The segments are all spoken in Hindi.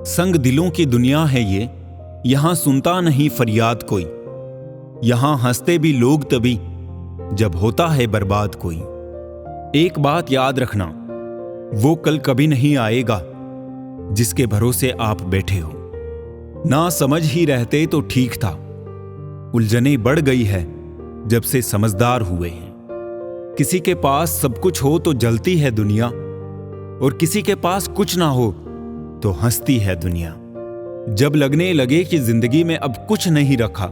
संग दिलों की दुनिया है ये, यहां सुनता नहीं फरियाद कोई। यहां हंसते भी लोग तभी जब होता है बर्बाद कोई। एक बात याद रखना, वो कल कभी नहीं आएगा जिसके भरोसे आप बैठे हो। ना समझ ही रहते तो ठीक था, उलझनें बढ़ गई है जब से समझदार हुए हैं। किसी के पास सब कुछ हो तो जलती है दुनिया, और किसी के पास कुछ ना हो तो हंसती है दुनिया। जब लगने लगे कि जिंदगी में अब कुछ नहीं रखा,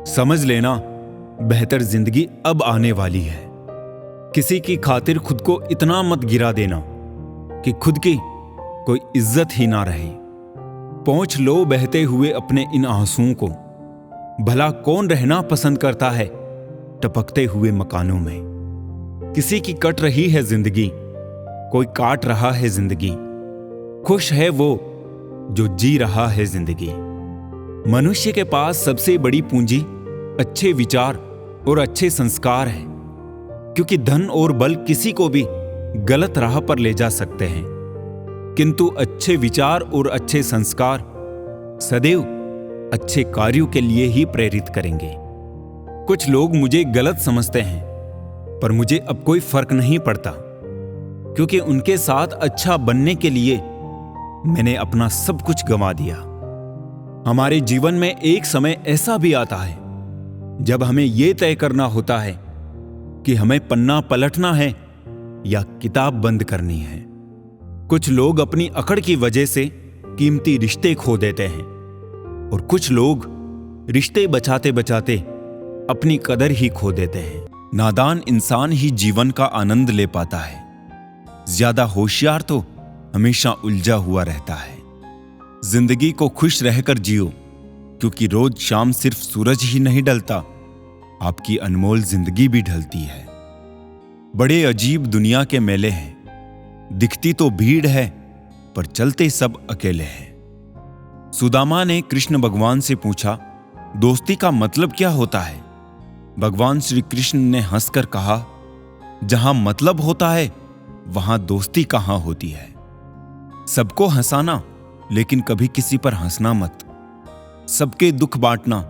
समझ लेना बेहतर जिंदगी अब आने वाली है। किसी की खातिर खुद को इतना मत गिरा देना कि खुद की कोई इज्जत ही ना रहे। पहुंच लो बहते हुए अपने इन आंसुओं को। भला कौन रहना पसंद करता है टपकते हुए मकानों में। किसी की कट रही है जिंदगी, कोई काट रहा है जिंदगी। खुश है वो जो जी रहा है जिंदगी। मनुष्य के पास सबसे बड़ी पूंजी अच्छे विचार और अच्छे संस्कार है, क्योंकि धन और बल किसी को भी गलत राह पर ले जा सकते हैं, किंतु अच्छे विचार और अच्छे संस्कार सदैव अच्छे कार्यों के लिए ही प्रेरित करेंगे। कुछ लोग मुझे गलत समझते हैं, पर मुझे अब कोई फर्क नहीं पड़ता, क्योंकि उनके साथ अच्छा बनने के लिए मैंने अपना सब कुछ गंवा दिया। हमारे जीवन में एक समय ऐसा भी आता है जब हमें यह तय करना होता है कि हमें पन्ना पलटना है या किताब बंद करनी है। कुछ लोग अपनी अकड़ की वजह से कीमती रिश्ते खो देते हैं, और कुछ लोग रिश्ते बचाते बचाते अपनी कदर ही खो देते हैं। नादान इंसान ही जीवन का आनंद ले पाता है, ज्यादा होशियार तो हमेशा उलझा हुआ रहता है। जिंदगी को खुश रहकर जियो, क्योंकि रोज शाम सिर्फ सूरज ही नहीं ढलता, आपकी अनमोल जिंदगी भी ढलती है। बड़े अजीब दुनिया के मेले हैं, दिखती तो भीड़ है पर चलते सब अकेले हैं। सुदामा ने कृष्ण भगवान से पूछा, दोस्ती का मतलब क्या होता है? भगवान श्री कृष्ण ने हंसकर कहा, जहां मतलब होता है वहां दोस्ती कहां होती है। सबको हंसाना, लेकिन कभी किसी पर हंसना मत। सबके दुख बांटना,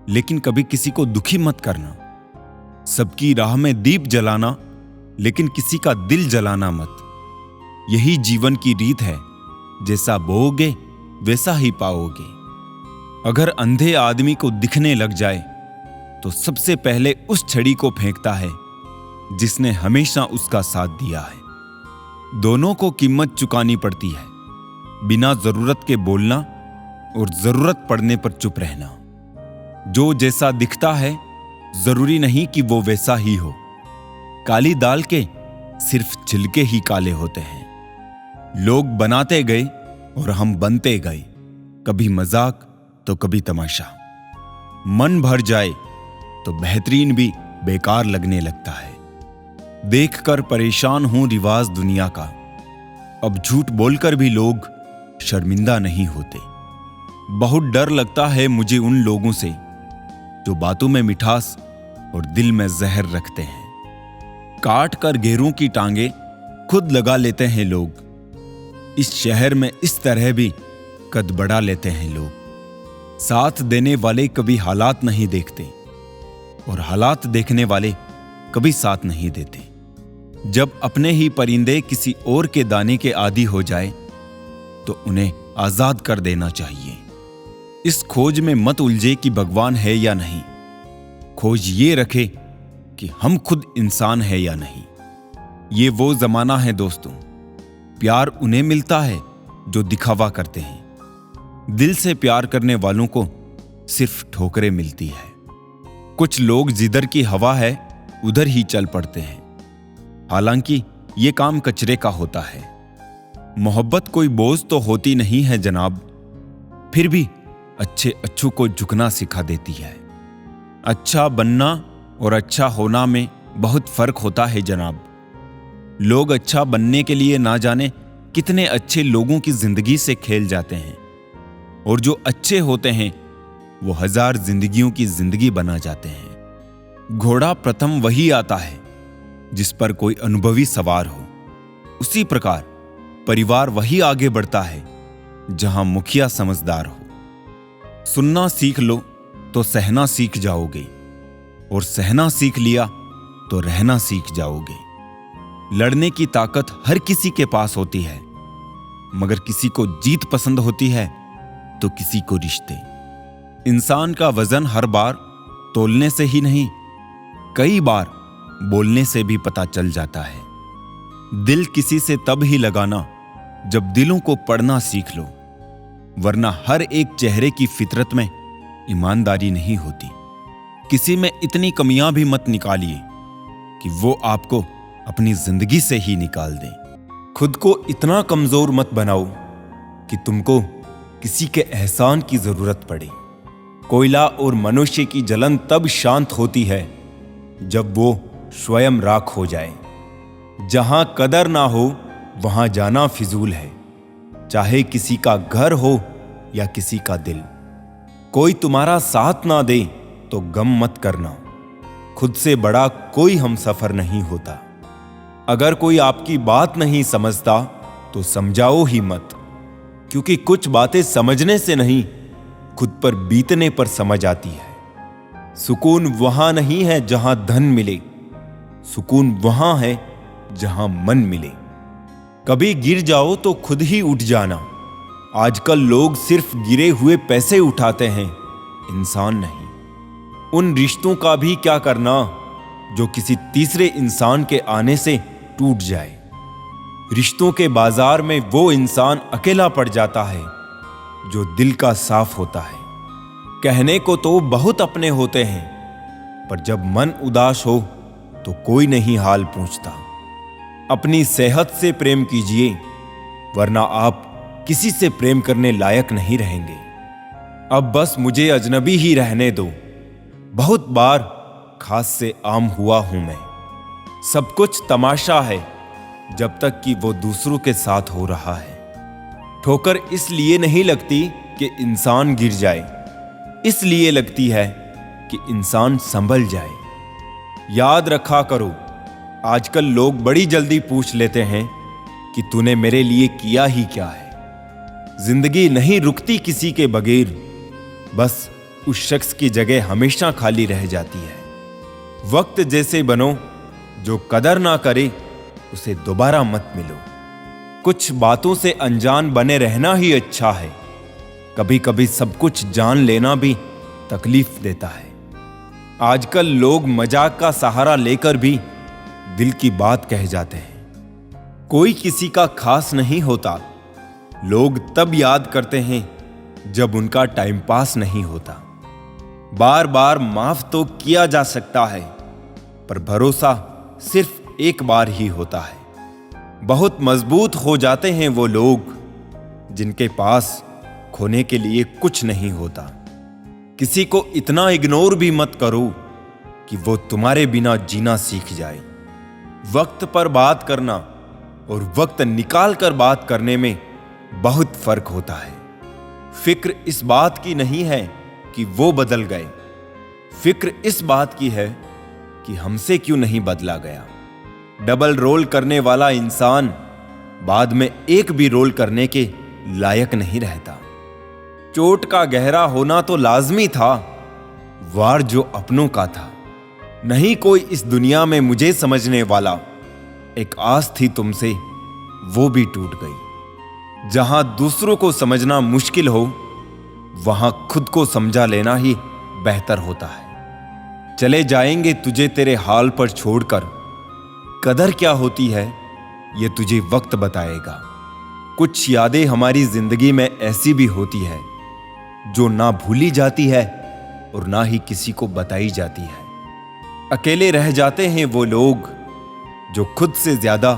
लेकिन कभी किसी को दुखी मत करना। सबकी राह में दीप जलाना, लेकिन किसी का दिल जलाना मत। यही जीवन की रीत है, जैसा बोओगे वैसा ही पाओगे। अगर अंधे आदमी को दिखने लग जाए तो सबसे पहले उस छड़ी को फेंकता है जिसने हमेशा उसका साथ दिया है। दोनों को कीमत चुकानी पड़ती है, बिना जरूरत के बोलना और जरूरत पड़ने पर चुप रहना। जो जैसा दिखता है जरूरी नहीं कि वो वैसा ही हो। काली दाल के सिर्फ छिलके ही काले होते हैं। लोग बनाते गए और हम बनते गए, कभी मजाक तो कभी तमाशा। मन भर जाए तो बेहतरीन भी बेकार लगने लगता है। देखकर परेशान हूं रिवाज दुनिया का, अब झूठ बोलकर भी लोग शर्मिंदा नहीं होते। बहुत डर लगता है मुझे उन लोगों से जो बातों में मिठास और दिल में जहर रखते हैं। काट कर घेरों की टांगे खुद लगा लेते हैं लोग। इस शहर में इस तरह भी कद बढ़ा लेते हैं लोग। साथ देने वाले कभी हालात नहीं देखते, और हालात देखने वाले कभी साथ नहीं देते। जब अपने ही परिंदे किसी और के दाने के आदी हो जाए तो उन्हें आजाद कर देना चाहिए। इस खोज में मत उलझे कि भगवान है या नहीं। खोज ये रखे कि हम खुद इंसान है या नहीं। ये वो जमाना है दोस्तों, प्यार उन्हें मिलता है जो दिखावा करते हैं। दिल से प्यार करने वालों को सिर्फ ठोकरें मिलती है। कुछ लोग जिधर की हवा है उधर ही चल पड़ते हैं, हालांकि ये काम कचरे का होता है। मोहब्बत कोई बोझ तो होती नहीं है जनाब, फिर भी अच्छे अच्छों को झुकना सिखा देती है। अच्छा बनना और अच्छा होना में बहुत फर्क होता है जनाब। लोग अच्छा बनने के लिए ना जाने कितने अच्छे लोगों की जिंदगी से खेल जाते हैं, और जो अच्छे होते हैं वो 1000 जिंदगियों की जिंदगी बना जाते हैं। घोड़ा प्रथम वही आता है जिस पर कोई अनुभवी सवार हो। उसी प्रकार परिवार वही आगे बढ़ता है जहां मुखिया समझदार हो। सुनना सीख लो तो सहना सीख जाओगे, और सहना सीख लिया तो रहना सीख जाओगे। लड़ने की ताकत हर किसी के पास होती है, मगर किसी को जीत पसंद होती है तो किसी को रिश्ते। इंसान का वजन हर बार तोलने से ही नहीं, कई बार बोलने से भी पता चल जाता है। दिल किसी से तब ही लगाना जब दिलों को पढ़ना सीख लो, वरना हर एक चेहरे की फितरत में ईमानदारी नहीं होती। किसी में इतनी कमियां भी मत निकालिए कि वो आपको अपनी जिंदगी से ही निकाल दे। खुद को इतना कमजोर मत बनाओ कि तुमको किसी के एहसान की जरूरत पड़े। कोयला और मनुष्य की जलन तब शांत होती है जब वो स्वयं राख हो जाए। जहां कदर ना हो वहां जाना फिजूल है, चाहे किसी का घर हो या किसी का दिल। कोई तुम्हारा साथ ना दे तो गम मत करना, खुद से बड़ा कोई हमसफर नहीं होता। अगर कोई आपकी बात नहीं समझता तो समझाओ ही मत, क्योंकि कुछ बातें समझने से नहीं, खुद पर बीतने पर समझ आती है। सुकून वहां नहीं है जहां धन मिले, सुकून वहां है जहां मन मिले। कभी गिर जाओ तो खुद ही उठ जाना। आजकल लोग सिर्फ गिरे हुए पैसे उठाते हैं, इंसान नहीं। उन रिश्तों का भी क्या करना जो किसी तीसरे इंसान के आने से टूट जाए। रिश्तों के बाजार में वो इंसान अकेला पड़ जाता है जो दिल का साफ होता है। कहने को तो बहुत अपने होते हैं, पर जब मन उदास हो तो कोई नहीं हाल पूछता। अपनी सेहत से प्रेम कीजिए, वरना आप किसी से प्रेम करने लायक नहीं रहेंगे। अब बस मुझे अजनबी ही रहने दो, बहुत बार खास से आम हुआ हूं मैं। सब कुछ तमाशा है जब तक कि वो दूसरों के साथ हो रहा है। ठोकर इसलिए नहीं लगती कि इंसान गिर जाए, इसलिए लगती है कि इंसान संभल जाए। याद रखा करो, आजकल लोग बड़ी जल्दी पूछ लेते हैं कि तूने मेरे लिए किया ही क्या है। जिंदगी नहीं रुकती किसी के बगैर, बस उस शख्स की जगह हमेशा खाली रह जाती है। वक्त जैसे बनो, जो कदर ना करे उसे दोबारा मत मिलो। कुछ बातों से अनजान बने रहना ही अच्छा है। कभी कभी सब कुछ जान लेना भी तकलीफ देता है। आजकल लोग मजाक का सहारा लेकर भी दिल की बात कह जाते हैं। कोई किसी का खास नहीं होता, लोग तब याद करते हैं जब उनका टाइम पास नहीं होता। बार बार माफ तो किया जा सकता है, पर भरोसा सिर्फ एक बार ही होता है। बहुत मजबूत हो जाते हैं वो लोग जिनके पास खोने के लिए कुछ नहीं होता। किसी को इतना इग्नोर भी मत करो कि वो तुम्हारे बिना जीना सीख जाए। वक्त पर बात करना और वक्त निकाल कर बात करने में बहुत फर्क होता है। फिक्र इस बात की नहीं है कि वो बदल गए, फिक्र इस बात की है कि हमसे क्यों नहीं बदला गया। डबल रोल करने वाला इंसान बाद में एक भी रोल करने के लायक नहीं रहता। चोट का गहरा होना तो लाजमी था, वार जो अपनों का था। नहीं कोई इस दुनिया में मुझे समझने वाला, एक आस थी तुमसे, वो भी टूट गई। जहां दूसरों को समझना मुश्किल हो, वहां खुद को समझा लेना ही बेहतर होता है। चले जाएंगे तुझे तेरे हाल पर छोड़कर, कदर क्या होती है ये तुझे वक्त बताएगा। कुछ यादें हमारी जिंदगी में ऐसी भी होती है जो ना भूली जाती है और ना ही किसी को बताई जाती है। अकेले रह जाते हैं वो लोग जो खुद से ज्यादा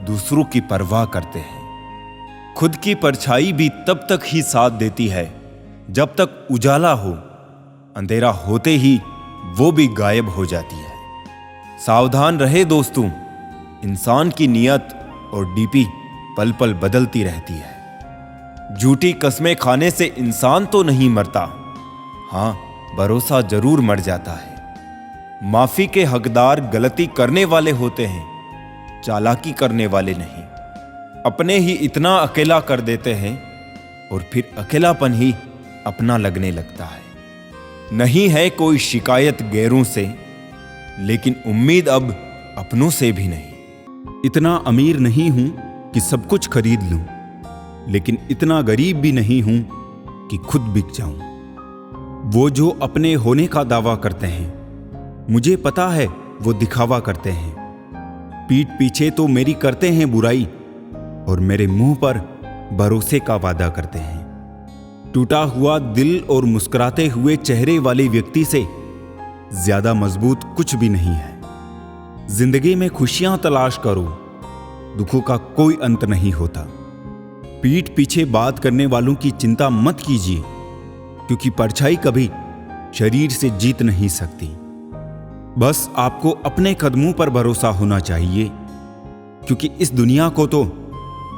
दूसरों की परवाह करते हैं। खुद की परछाई भी तब तक ही साथ देती है जब तक उजाला हो, अंधेरा होते ही वो भी गायब हो जाती है। सावधान रहे दोस्तों, इंसान की नियत और डीपी पल पल बदलती रहती है। झूठी कस्में खाने से इंसान तो नहीं मरता, हां भरोसा जरूर मर जाता है। माफी के हकदार गलती करने वाले होते हैं, चालाकी करने वाले नहीं। अपने ही इतना अकेला कर देते हैं और फिर अकेलापन ही अपना लगने लगता है। नहीं है कोई शिकायत गैरों से, लेकिन उम्मीद अब अपनों से भी नहीं। इतना अमीर नहीं हूं कि सब कुछ खरीद लूं, लेकिन इतना गरीब भी नहीं हूं कि खुद बिक जाऊं। वो जो अपने होने का दावा करते हैं, मुझे पता है वो दिखावा करते हैं। पीठ पीछे तो मेरी करते हैं बुराई, और मेरे मुंह पर भरोसे का वादा करते हैं। टूटा हुआ दिल और मुस्कुराते हुए चेहरे वाले व्यक्ति से ज्यादा मजबूत कुछ भी नहीं है। जिंदगी में खुशियां तलाश करो, दुखों का कोई अंत नहीं होता। पीठ पीछे बात करने वालों की चिंता मत कीजिए, क्योंकि परछाई कभी शरीर से जीत नहीं सकती। बस आपको अपने कदमों पर भरोसा होना चाहिए, क्योंकि इस दुनिया को तो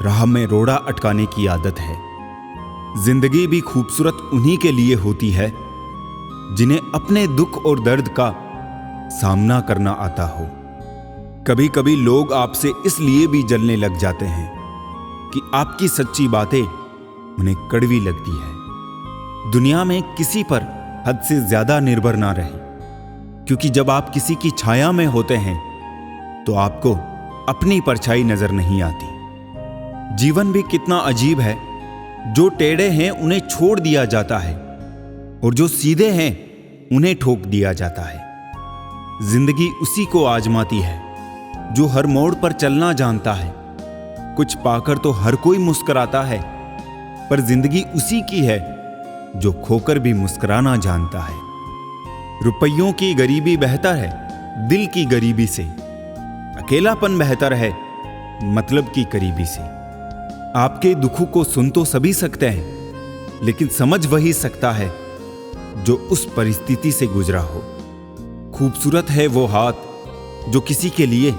राह में रोड़ा अटकाने की आदत है। जिंदगी भी खूबसूरत उन्हीं के लिए होती है जिन्हें अपने दुख और दर्द का सामना करना आता हो। कभी कभी लोग आपसे इसलिए भी जलने लग जाते हैं कि आपकी सच्ची बातें उन्हें कड़वी लगती है। दुनिया में किसी पर हद से ज्यादा निर्भर ना रहे, क्योंकि जब आप किसी की छाया में होते हैं तो आपको अपनी परछाई नजर नहीं आती। जीवन भी कितना अजीब है, जो टेढ़े हैं उन्हें छोड़ दिया जाता है, और जो सीधे हैं उन्हें ठोक दिया जाता है। जिंदगी उसी को आजमाती है जो हर मोड़ पर चलना जानता है। कुछ पाकर तो हर कोई मुस्कुराता है, पर जिंदगी उसी की है जो खोकर भी मुस्कुराना जानता है। रुपयों की गरीबी बेहतर है दिल की गरीबी से, अकेलापन बेहतर है मतलब की करीबी से। आपके दुखों को सुन तो सभी सकते हैं, लेकिन समझ वही सकता है जो उस परिस्थिति से गुजरा हो। खूबसूरत है वो हाथ जो किसी के लिए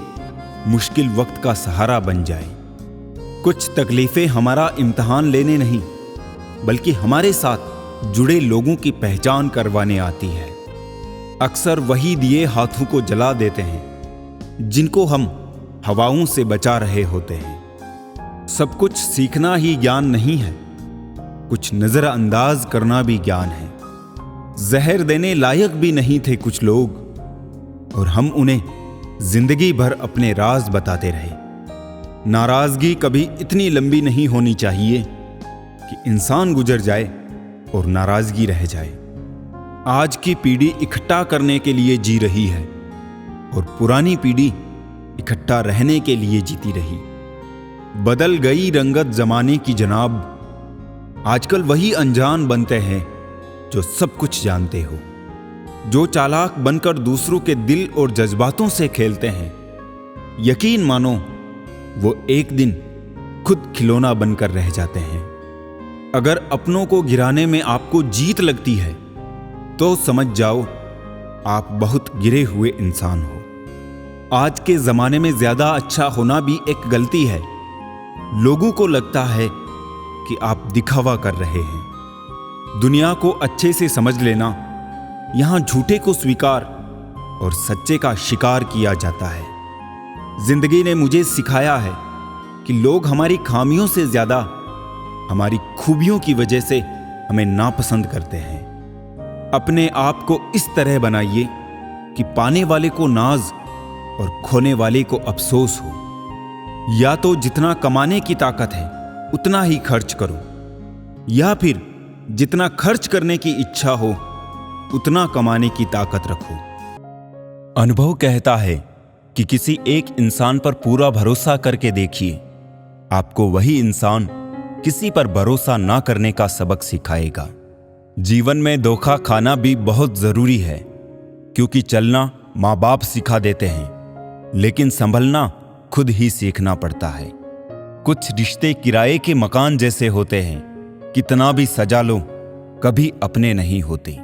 मुश्किल वक्त का सहारा बन जाए। कुछ तकलीफें हमारा इम्तिहान लेने नहीं, बल्कि हमारे साथ जुड़े लोगों की पहचान करवाने आती है। अक्सर वही दिए हाथों को जला देते हैं जिनको हम हवाओं से बचा रहे होते हैं। सब कुछ सीखना ही ज्ञान नहीं है, कुछ नजरअंदाज करना भी ज्ञान है। जहर देने लायक भी नहीं थे कुछ लोग, और हम उन्हें जिंदगी भर अपने राज बताते रहे। नाराजगी कभी इतनी लंबी नहीं होनी चाहिए कि इंसान गुजर जाए और नाराजगी रह जाए। आज की पीढ़ी इकट्ठा करने के लिए जी रही है, और पुरानी पीढ़ी इकट्ठा रहने के लिए जीती रही। बदल गई रंगत जमाने की जनाब, आजकल वही अनजान बनते हैं जो सब कुछ जानते हो। जो चालाक बनकर दूसरों के दिल और जज्बातों से खेलते हैं, यकीन मानो वो एक दिन खुद खिलौना बनकर रह जाते हैं। अगर अपनों को गिराने में आपको जीत लगती है तो समझ जाओ आप बहुत गिरे हुए इंसान हो। आज के जमाने में ज्यादा अच्छा होना भी एक गलती है। लोगों को लगता है कि आप दिखावा कर रहे हैं। दुनिया को अच्छे से समझ लेना, यहां झूठे को स्वीकार और सच्चे का शिकार किया जाता है। जिंदगी ने मुझे सिखाया है कि लोग हमारी खामियों से ज्यादा हमारी खूबियों की वजह से हमें नापसंद करते हैं। अपने आप को इस तरह बनाइए कि पाने वाले को नाज और खोने वाले को अफसोस हो। या तो जितना कमाने की ताकत है उतना ही खर्च करो, या फिर जितना खर्च करने की इच्छा हो उतना कमाने की ताकत रखो। अनुभव कहता है कि किसी एक इंसान पर पूरा भरोसा करके देखिए, आपको वही इंसान किसी पर भरोसा ना करने का सबक सिखाएगा। जीवन में धोखा खाना भी बहुत जरूरी है, क्योंकि चलना माँ बाप सिखा देते हैं, लेकिन संभलना खुद ही सीखना पड़ता है। कुछ रिश्ते किराए के मकान जैसे होते हैं, कितना भी सजा लो कभी अपने नहीं होते।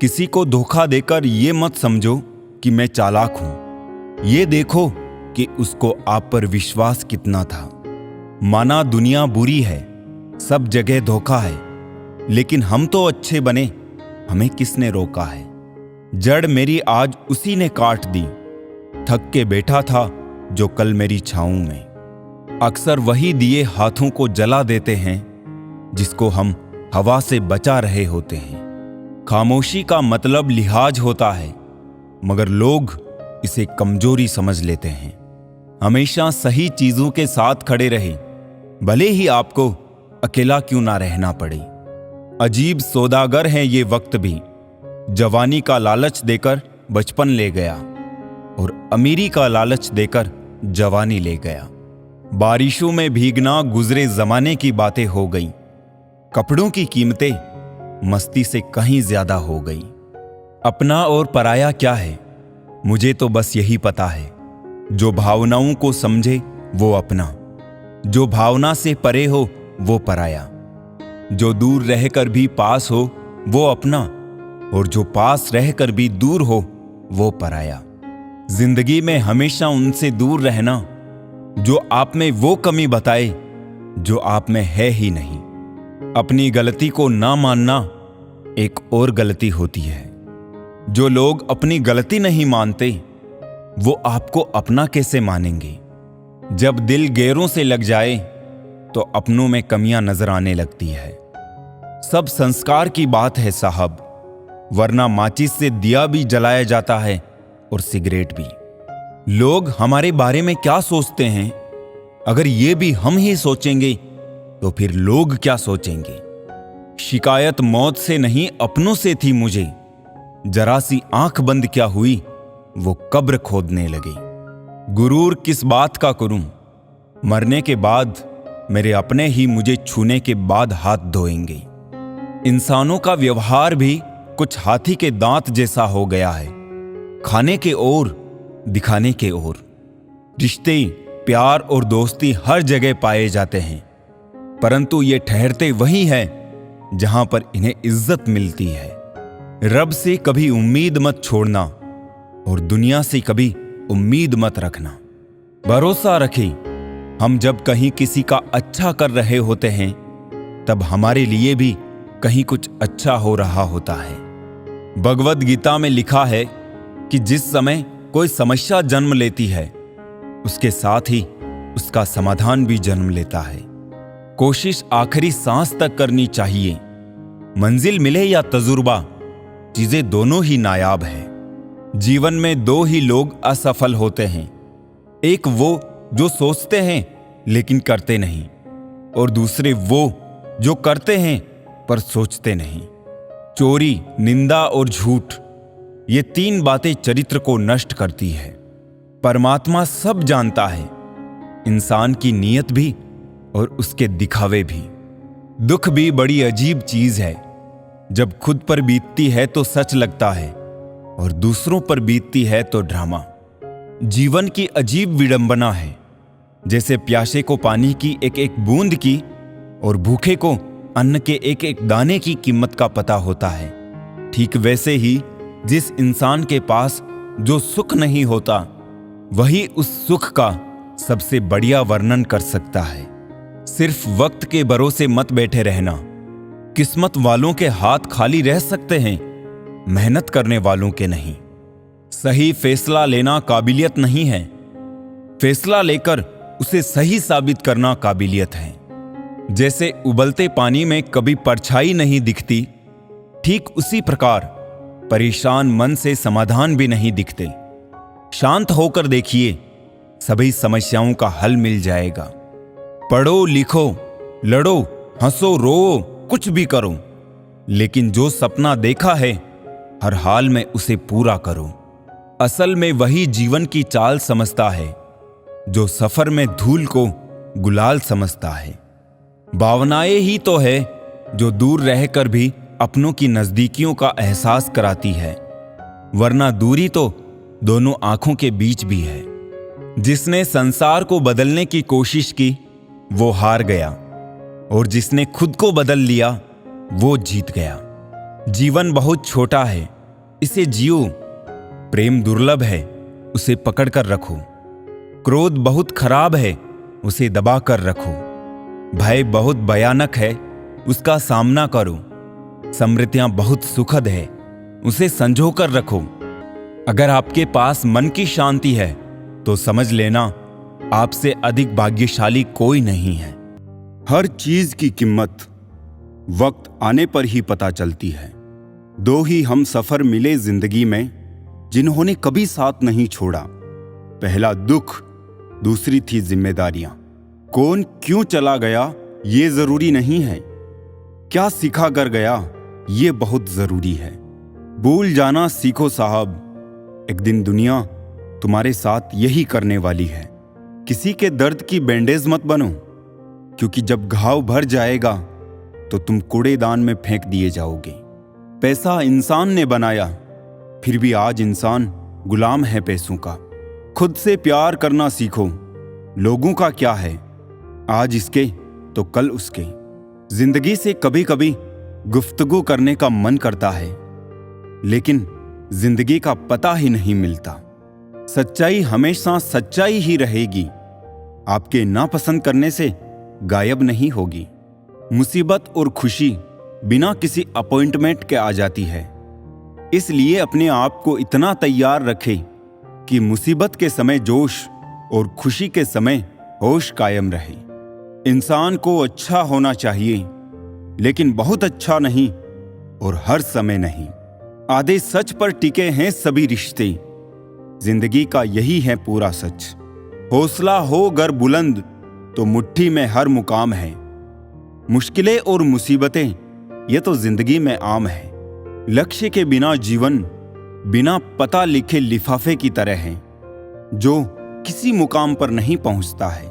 किसी को धोखा देकर ये मत समझो कि मैं चालाक हूं, ये देखो कि उसको आप पर विश्वास कितना था। माना दुनिया बुरी है, सब जगह धोखा है, लेकिन हम तो अच्छे बने, हमें किसने रोका है। जड़ मेरी आज उसी ने काट दी, थक के बैठा था जो कल मेरी छाऊं में। अक्सर वही दिए हाथों को जला देते हैं जिसको हम हवा से बचा रहे होते हैं। खामोशी का मतलब लिहाज होता है, मगर लोग इसे कमजोरी समझ लेते हैं। हमेशा सही चीजों के साथ खड़े रहे, भले ही आपको अकेला क्यों ना रहना पड़े। अजीब सौदागर है ये वक्त भी, जवानी का लालच देकर बचपन ले गया और अमीरी का लालच देकर जवानी ले गया। बारिशों में भीगना गुजरे जमाने की बातें हो गई, कपड़ों की कीमतें मस्ती से कहीं ज्यादा हो गई। अपना और पराया क्या है, मुझे तो बस यही पता है, जो भावनाओं को समझे वो अपना, जो भावना से परे हो वो पराया, जो दूर रहकर भी पास हो वो अपना, और जो पास रहकर भी दूर हो वो पराया। जिंदगी में हमेशा उनसे दूर रहना जो आप में वो कमी बताए जो आप में है ही नहीं। अपनी गलती को ना मानना एक और गलती होती है। जो लोग अपनी गलती नहीं मानते वो आपको अपना कैसे मानेंगे। जब दिल गैरों से लग जाए तो अपनों में कमियां नजर आने लगती है। सब संस्कार की बात है साहब, वरना माचिस से दिया भी जलाया जाता है और सिगरेट भी। लोग हमारे बारे में क्या सोचते हैं, अगर ये भी हम ही सोचेंगे तो फिर लोग क्या सोचेंगे। शिकायत मौत से नहीं अपनों से थी मुझे, जरा सी आंख बंद क्या हुई वो कब्र खोदने लगे। गुरूर किस बात का करूं, मरने के बाद मेरे अपने ही मुझे छूने के बाद हाथ धोएंगे। इंसानों का व्यवहार भी कुछ हाथी के दांत जैसा हो गया है, खाने के ओर दिखाने के ओर। रिश्ते, प्यार और दोस्ती हर जगह पाए जाते हैं, परंतु ये ठहरते वहीं हैं जहां पर इन्हें इज्जत मिलती है। रब से कभी उम्मीद मत छोड़ना और दुनिया से कभी उम्मीद मत रखना। भरोसा रखें, हम जब कहीं किसी का अच्छा कर रहे होते हैं तब हमारे लिए भी कहीं कुछ अच्छा हो रहा होता है। भगवद गीता में लिखा है कि जिस समय कोई समस्या जन्म लेती है उसके साथ ही उसका समाधान भी जन्म लेता है। कोशिश आखिरी सांस तक करनी चाहिए। मंजिल मिले या तजुर्बा, चीजें दोनों ही नायाब है। जीवन में दो ही लोग असफल होते हैं, एक वो जो सोचते हैं लेकिन करते नहीं, और दूसरे वो जो करते हैं पर सोचते नहीं। चोरी, निंदा और झूठ, ये तीन बातें चरित्र को नष्ट करती है। परमात्मा सब जानता है, इंसान की नीयत भी और उसके दिखावे भी। दुख भी बड़ी अजीब चीज है, जब खुद पर बीतती है तो सच लगता है और दूसरों पर बीतती है तो ड्रामा। जीवन की अजीब विडंबना है, जैसे प्यासे को पानी की एक एक बूंद की और भूखे को अन्न के एक एक दाने की कीमत का पता होता है। ठीक वैसे ही जिस इंसान के पास जो सुख नहीं होता वही उस सुख का सबसे बढ़िया वर्णन कर सकता है। सिर्फ वक्त के भरोसे मत बैठे रहना। किस्मत वालों के हाथ खाली रह सकते हैं, मेहनत करने वालों के नहीं। सही फैसला लेना काबिलियत नहीं है, फैसला लेकर उसे सही साबित करना काबिलियत है। जैसे उबलते पानी में कभी परछाई नहीं दिखती, ठीक उसी प्रकार परेशान मन से समाधान भी नहीं दिखते। शांत होकर देखिए, सभी समस्याओं का हल मिल जाएगा। पढ़ो, लिखो, लड़ो, हंसो, रोओ, कुछ भी करो, लेकिन जो सपना देखा है हर हाल में उसे पूरा करो। असल में वही जीवन की चाल समझता है जो सफर में धूल को गुलाल समझता है। भावनाएं ही तो है जो दूर रहकर भी अपनों की नजदीकियों का एहसास कराती है, वरना दूरी तो दोनों आंखों के बीच भी है। जिसने संसार को बदलने की कोशिश की वो हार गया, और जिसने खुद को बदल लिया वो जीत गया। जीवन बहुत छोटा है, इसे जियो। प्रेम दुर्लभ है, उसे पकड़कर रखो। क्रोध बहुत खराब है, उसे दबा कर रखो। भय बहुत भयानक है, उसका सामना करो। समृद्धियां बहुत सुखद है, उसे संजो कर रखो। अगर आपके पास मन की शांति है तो समझ लेना आपसे अधिक भाग्यशाली कोई नहीं है। हर चीज की कीमत वक्त आने पर ही पता चलती है। दो ही हम सफर मिले जिंदगी में, जिन्होंने कभी साथ नहीं छोड़ा। पहला दुख, दूसरी थी जिम्मेदारियां। कौन क्यों चला गया ये जरूरी नहीं है, क्या सिखा कर गया ये बहुत जरूरी है। भूल जाना सीखो साहब, एक दिन दुनिया तुम्हारे साथ यही करने वाली है। किसी के दर्द की बैंडेज मत बनो, क्योंकि जब घाव भर जाएगा तो तुम कूड़ेदान में फेंक दिए जाओगे। पैसा इंसान ने बनाया, फिर भी आज इंसान गुलाम है पैसों का। खुद से प्यार करना सीखो, लोगों का क्या है, आज इसके तो कल उसके। जिंदगी से कभी कभी गुफ्तगू करने का मन करता है, लेकिन जिंदगी का पता ही नहीं मिलता। सच्चाई हमेशा सच्चाई ही रहेगी, आपके नापसंद करने से गायब नहीं होगी। मुसीबत और खुशी बिना किसी अपॉइंटमेंट के आ जाती है, इसलिए अपने आप को इतना तैयार रखें कि मुसीबत के समय जोश और खुशी के समय होश कायम रहे। इंसान को अच्छा होना चाहिए, लेकिन बहुत अच्छा नहीं और हर समय नहीं। आधे सच पर टिके हैं सभी रिश्ते, जिंदगी का यही है पूरा सच। हौसला हो गर बुलंद तो मुट्ठी में हर मुकाम है। मुश्किलें और मुसीबतें ये तो जिंदगी में आम है। लक्ष्य के बिना जीवन बिना पता लिखे लिफाफे की तरह है, जो किसी मुकाम पर नहीं पहुंचता है।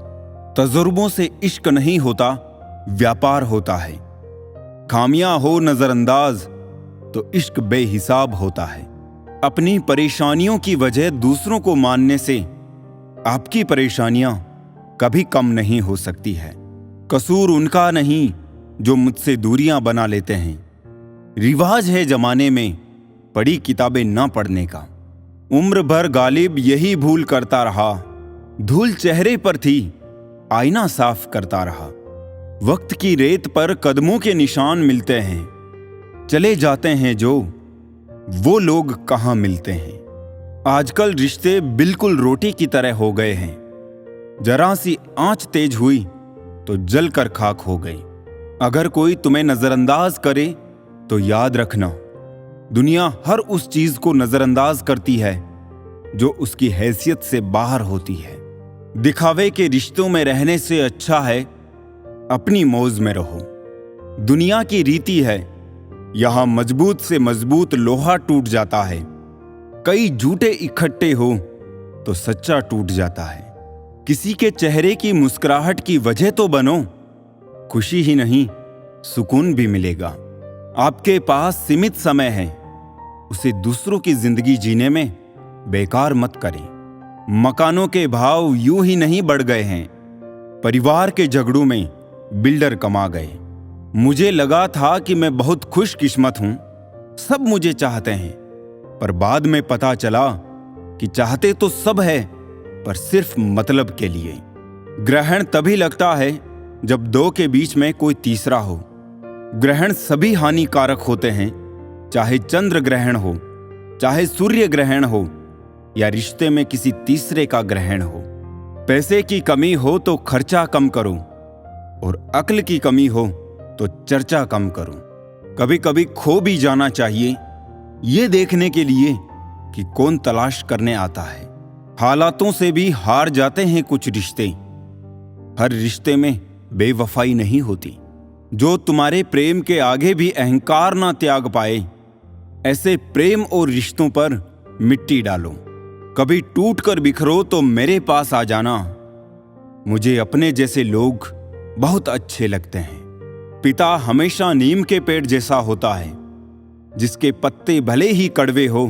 तजुर्बों से इश्क नहीं होता, व्यापार होता है। खामियां हो नजरअंदाज तो इश्क बेहिसाब होता है। अपनी परेशानियों की वजह दूसरों को मानने से आपकी परेशानियां कभी कम नहीं हो सकती है। कसूर उनका नहीं जो मुझसे दूरियां बना लेते हैं। रिवाज है जमाने में पढ़ी किताबें ना पढ़ने का। उम्र भर गालिब यही भूल करता रहा, धूल चेहरे पर थी आईना साफ करता रहा। वक्त की रेत पर कदमों के निशान मिलते हैं, चले जाते हैं जो वो लोग कहां मिलते हैं। आजकल रिश्ते बिल्कुल रोटी की तरह हो गए हैं, जरा सी आंच तेज हुई तो जलकर खाक हो गई। अगर कोई तुम्हें नजरअंदाज करे तो याद रखना, दुनिया हर उस चीज को नजरअंदाज करती है जो उसकी हैसियत से बाहर होती है। दिखावे के रिश्तों में रहने से अच्छा है अपनी मौज में रहो। दुनिया की रीति है, यहां मजबूत से मजबूत लोहा टूट जाता है। कई झूठे इकट्ठे हो तो सच्चा टूट जाता है। किसी के चेहरे की मुस्कुराहट की वजह तो बनो, खुशी ही नहीं सुकून भी मिलेगा। आपके पास सीमित समय है, उसे दूसरों की जिंदगी जीने में बेकार मत करें। मकानों के भाव यूं ही नहीं बढ़ गए हैं, परिवार के झगड़ों में बिल्डर कमा गए। मुझे लगा था कि मैं बहुत खुशकिस्मत हूं, सब मुझे चाहते हैं, पर बाद में पता चला कि चाहते तो सब है, पर सिर्फ मतलब के लिए। ग्रहण तभी लगता है जब दो के बीच में कोई तीसरा हो। ग्रहण सभी हानिकारक होते हैं, चाहे चंद्र ग्रहण हो, चाहे सूर्य ग्रहण हो, या रिश्ते में किसी तीसरे का ग्रहण हो। पैसे की कमी हो तो खर्चा कम करो, और अक्ल की कमी हो तो चर्चा कम करो। कभी कभी खो भी जाना चाहिए, ये देखने के लिए कि कौन तलाश करने आता है। हालातों से भी हार जाते हैं कुछ रिश्ते। हर रिश्ते में बेवफाई नहीं होती। जो तुम्हारे प्रेम के आगे भी अहंकार ना त्याग पाए, ऐसे प्रेम और रिश्तों पर मिट्टी डालो। कभी टूट कर बिखरो तो मेरे पास आ जाना, मुझे अपने जैसे लोग बहुत अच्छे लगते हैं। पिता हमेशा नीम के पेड़ जैसा होता है, जिसके पत्ते भले ही कड़वे हो,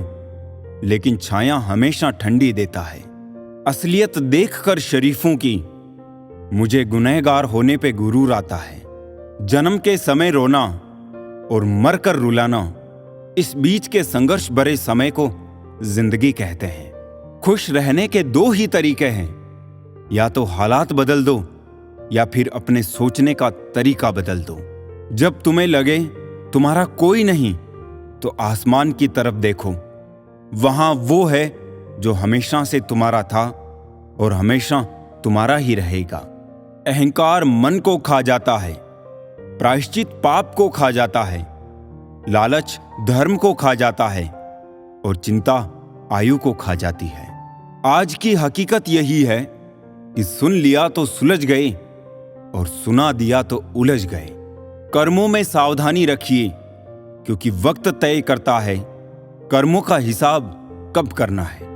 लेकिन छाया हमेशा ठंडी देता है। असलियत देखकर शरीफों की मुझे गुनहगार होने पे गुरूर आता है। जन्म के समय रोना और मरकर रुलाना, इस बीच के संघर्ष भरे समय को जिंदगी कहते हैं। खुश रहने के दो ही तरीके हैं, या तो हालात बदल दो या फिर अपने सोचने का तरीका बदल दो। जब तुम्हें लगे तुम्हारा कोई नहीं तो आसमान की तरफ देखो, वहां वो है जो हमेशा से तुम्हारा था और हमेशा तुम्हारा ही रहेगा। अहंकार मन को खा जाता है, प्रायश्चित पाप को खा जाता है, लालच धर्म को खा जाता है और चिंता आयु को खा जाती है। आज की हकीकत यही है कि सुन लिया तो सुलझ गए और सुना दिया तो उलझ गए। कर्मों में सावधानी रखिए, क्योंकि वक्त तय करता है कर्मों का हिसाब कब करना है।